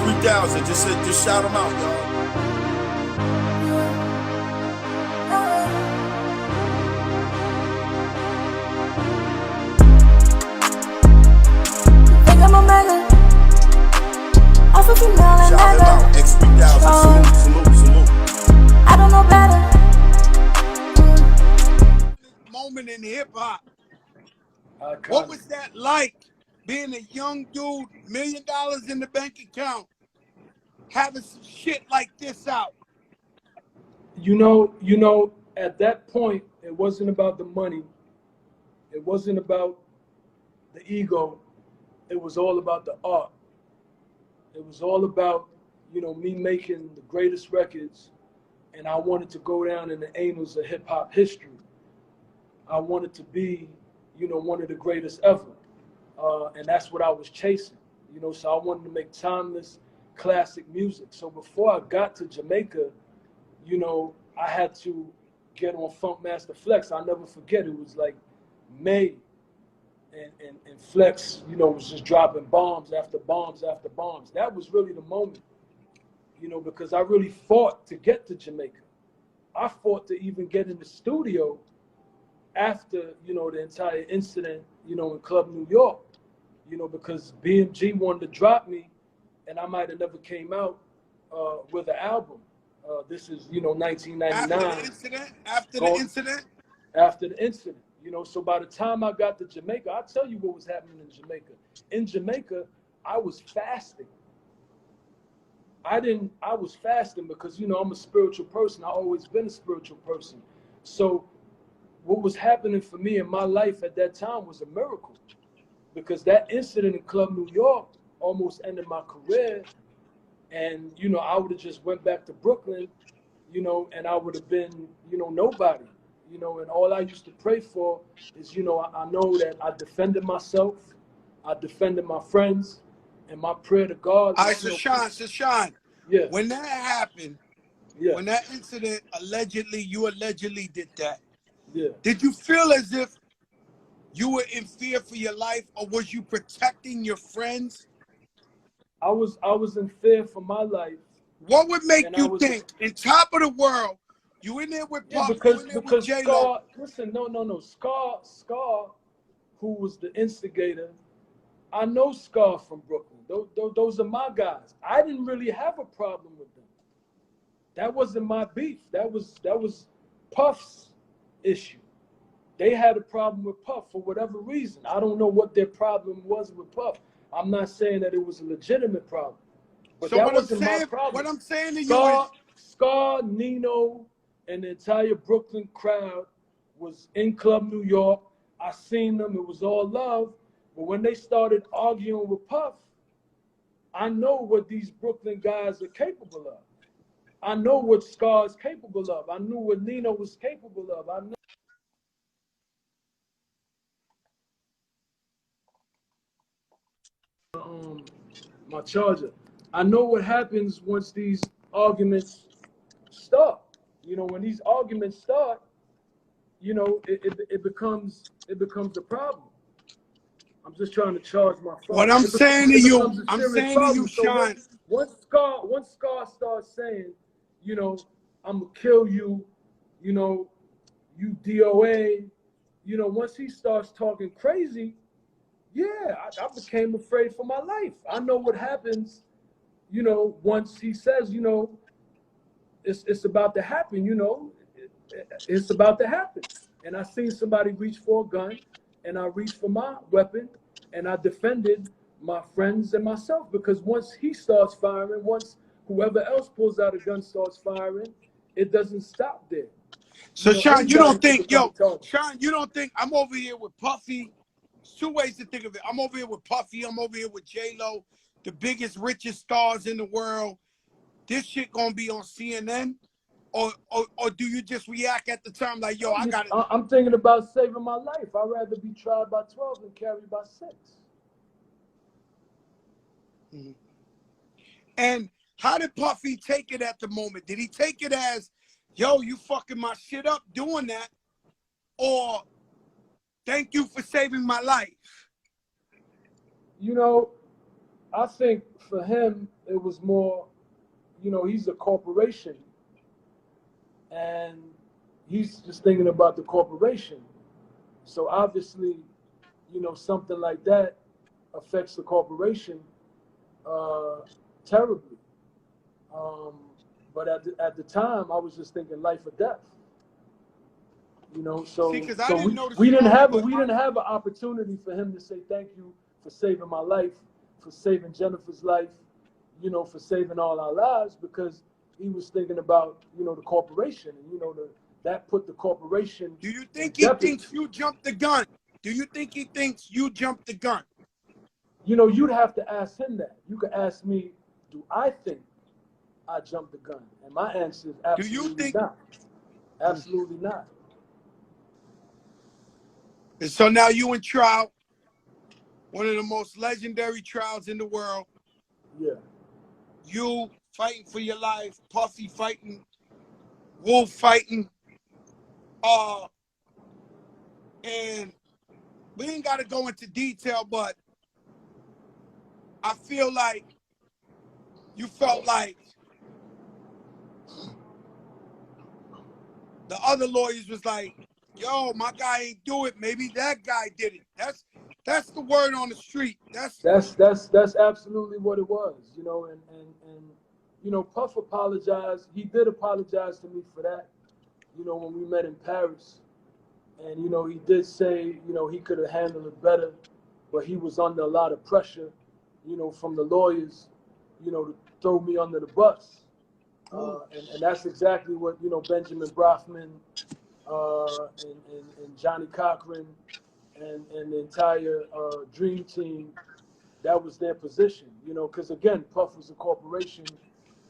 X3000. Just shout them out, y'all. Shout them out. X3000. Salute. I don't know better. Moment in hip hop. What was that like? Being a young dude, $1 million in the bank account, having some shit like this out. You know, at that point, it wasn't about the money. It wasn't about the ego. It was all about the art. It was all about, me making the greatest records, and I wanted to go down in the annals of hip hop history. I wanted to be, one of the greatest ever. And that's what I was chasing, so I wanted to make timeless classic music. So before I got to Jamaica, I had to get on Funk Master Flex. I'll never forget, it was like May, and Flex, was just dropping bombs after bombs after bombs. That was really the moment, because I really fought to get to Jamaica. I fought to even get in the studio after, the entire incident, in Club New York, because BMG wanted to drop me, and I might have never came out with an album. This is, 1999. After the incident? After the incident, so by the time I got to Jamaica, I'll tell you what was happening in Jamaica. In Jamaica, I was fasting. I was fasting because, I'm a spiritual person. I've always been a spiritual person. So what was happening for me in my life at that time was a miracle, because that incident in Club New York almost ended my career. And, I would have just went back to Brooklyn, and I would have been, nobody, and all I used to pray for is, I know that I defended myself, I defended my friends, and my prayer to God. All right, so Shyne, yeah. When that happened, when that incident, you allegedly did that, did you feel as if you were in fear for your life, or was you protecting your friends? I was in fear for my life. What would make you think, in top of the world, you in there with Puff, because J-Lo? Scar, listen, no. Scar, who was the instigator, I know Scar from Brooklyn. Those are my guys. I didn't really have a problem with them. That wasn't my beef. That was Puff's issue. They had a problem with Puff for whatever reason. I don't know what their problem was with Puff. I'm not saying that it was a legitimate problem, but so that wasn't my problem. What I'm saying to you is, Scar, Nino, and the entire Brooklyn crowd was in Club New York. I seen them. It was all love. But when they started arguing with Puff, I know what these Brooklyn guys are capable of. I know what Scar is capable of. I knew what Nino was capable of. I know. My charger. I know what happens once these arguments start. When these arguments start, it becomes a problem. I'm just trying to charge my phone. What I'm saying to you, Shyne. Once Scar starts saying, I'm gonna kill you, you DOA, once he starts talking crazy, I became afraid for my life. I know what happens, once he says, it's about to happen, it's about to happen. And I seen somebody reach for a gun, and I reached for my weapon, and I defended my friends and myself, because once he starts firing, once whoever else pulls out a gun starts firing, it doesn't stop there. So Shyne, you don't think I'm over here with Puffy? There's two ways to think of it. I'm over here with Puffy, I'm over here with J-Lo, the biggest, richest stars in the world. This shit gonna be on CNN? Or do you just react at the time like, yo, I got it? I'm thinking about saving my life. I'd rather be tried by 12 than carried by 6. Mm-hmm. And how did Puffy take it at the moment? Did he take it as, yo, you fucking my shit up doing that? Or thank you for saving my life? I think for him it was more, you know, he's a corporation, and he's just thinking about the corporation. So obviously, you know, something like that affects the corporation terribly. Um, but at the time, I was just thinking life or death. You know, so See, because I didn't know the we didn't story, have but we didn't have an opportunity for him to say thank you for saving my life, for saving Jennifer's life, you know, for saving all our lives, because he was thinking about, you know, the corporation, and you know, that put the corporation do you in think he jeopardy. thinks you jumped the gun? Do you think he thinks you jumped the gun? You know, you'd have to ask him that. You could ask me, do I think I jumped the gun? And my answer is Do you absolutely think? not. Absolutely not. And so now you in trial, one of the most legendary trials in the world. Yeah. You fighting for your life, Puffy fighting, Wolf fighting, and we ain't got to go into detail, but I feel like you felt like the other lawyers was like, yo, my guy ain't do it. Maybe that guy did it. That's the word on the street. That's absolutely what it was, you know, and you know, Puff apologized. He did apologize to me for that, you know, when we met in Paris. And, you know, he did say, you know, he could have handled it better, but he was under a lot of pressure, you know, from the lawyers, you know, to throw me under the bus. And that's exactly what, you know, Benjamin Brafman and Johnny Cochran and the entire Dream Team, that was their position, you know, because again, Puff was a corporation,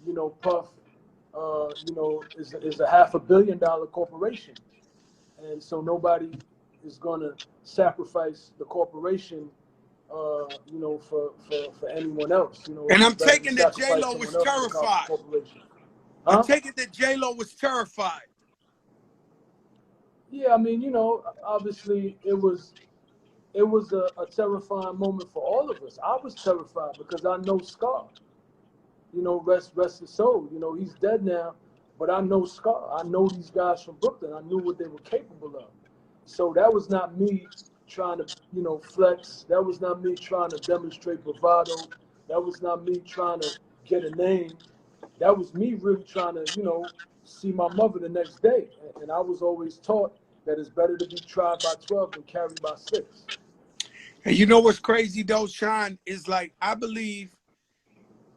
you know, Puff, you know, is a $500 million corporation. And so nobody is going to sacrifice the corporation, you know, for anyone else. You know, And I'm it's better to taking that sacrifice J-Lo someone was else for the terrified. corporation. I'm Huh? taking that J-Lo was terrified. Yeah, I mean, you know, obviously it was a terrifying moment for all of us. I was terrified because I know Scar. You know, rest his soul. You know, he's dead now, but I know Scar. I know these guys from Brooklyn. I knew what they were capable of. So that was not me trying to, you know, flex. That was not me trying to demonstrate bravado. That was not me trying to get a name. That was me really trying to, you know, see my mother the next day. And I was always taught that it's better to be tried by 12 than carried by 6. And you know what's crazy though, Shyne, is like, I believe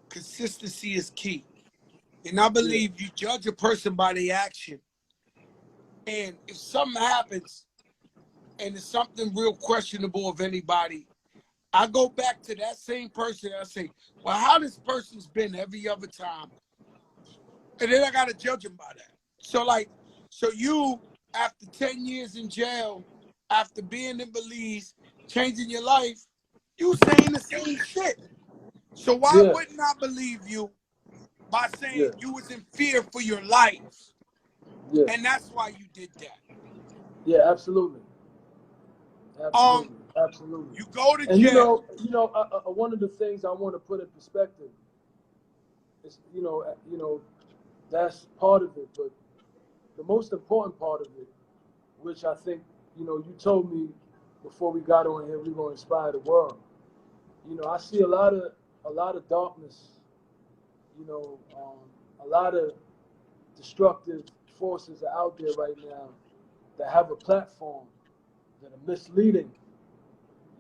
consistency is key. And I believe you judge a person by their action. And if something happens and it's something real questionable of anybody, I go back to that same person and I say, well, how this person's been every other time? And then I got to judge him by that. So you, after 10 years in jail, after being in Belize, changing your life, you saying the same shit. So why wouldn't I believe you by saying you was in fear for your life? Yeah. And that's why you did that. Yeah, absolutely. Absolutely. You go to and jail. You know, one of the things I want to put in perspective is, you know, that's part of it, but the most important part of it, which I think, you know, you told me before we got on here, we're going to inspire the world. You know, I see a lot of darkness. You know, a lot of destructive forces are out there right now that have a platform that are misleading,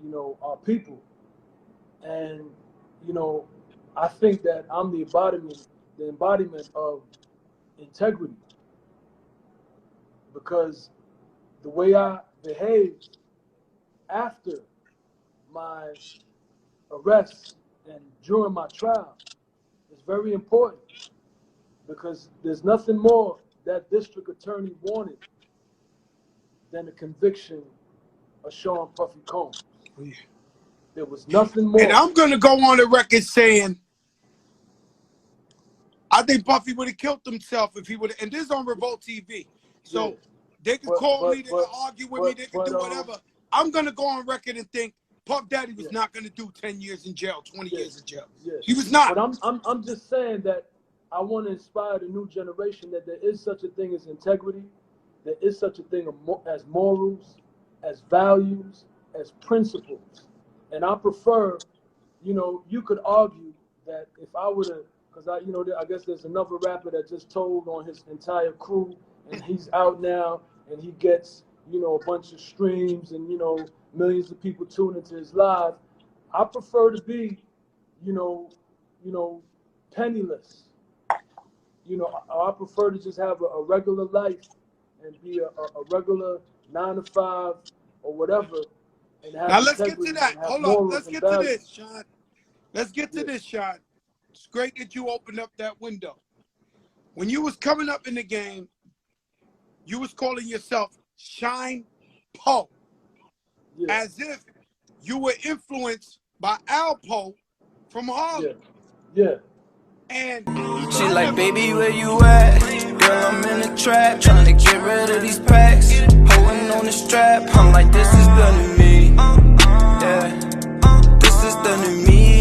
you know, our people. And, you know, I think that I'm the embodiment of integrity, because the way I behaved after my arrest and during my trial is very important, because there's nothing more that district attorney wanted than the conviction of Sean Puffy Combs. There was nothing more. And I'm going to go on the record saying, I think Puffy would have killed himself if he would have, and this is on Revolt TV. So they can call me, they can argue with me, they can do whatever. I'm going to go on record and think Puff Daddy was not going to do 10 years in jail, 20 years in jail. Yeah. He was not. But I'm just saying that I want to inspire the new generation that there is such a thing as integrity, there is such a thing as morals, as values, as principles. And I prefer, you know, you could argue that if I were to, because I guess there's another rapper that just told on his entire crew, and he's out now, and he gets, you know, a bunch of streams, and, you know, millions of people tune into his live. I prefer to be, you know, penniless. You know, I prefer to just have a regular life and be a regular 9 to 5 or whatever. And have now let's get to that. Hold on. Let's get to this, Shyne. Let's get to this, Shyne. It's great that you opened up that window. When you was coming up in the game, you was calling yourself Shyne Poe, as if you were influenced by Al Poe from Harlem. Yeah. And she like, baby, where you at? Girl, I'm in the trap, trying to get rid of these packs, holding on the strap. I'm like, this is the new me. Yeah, this is the new me.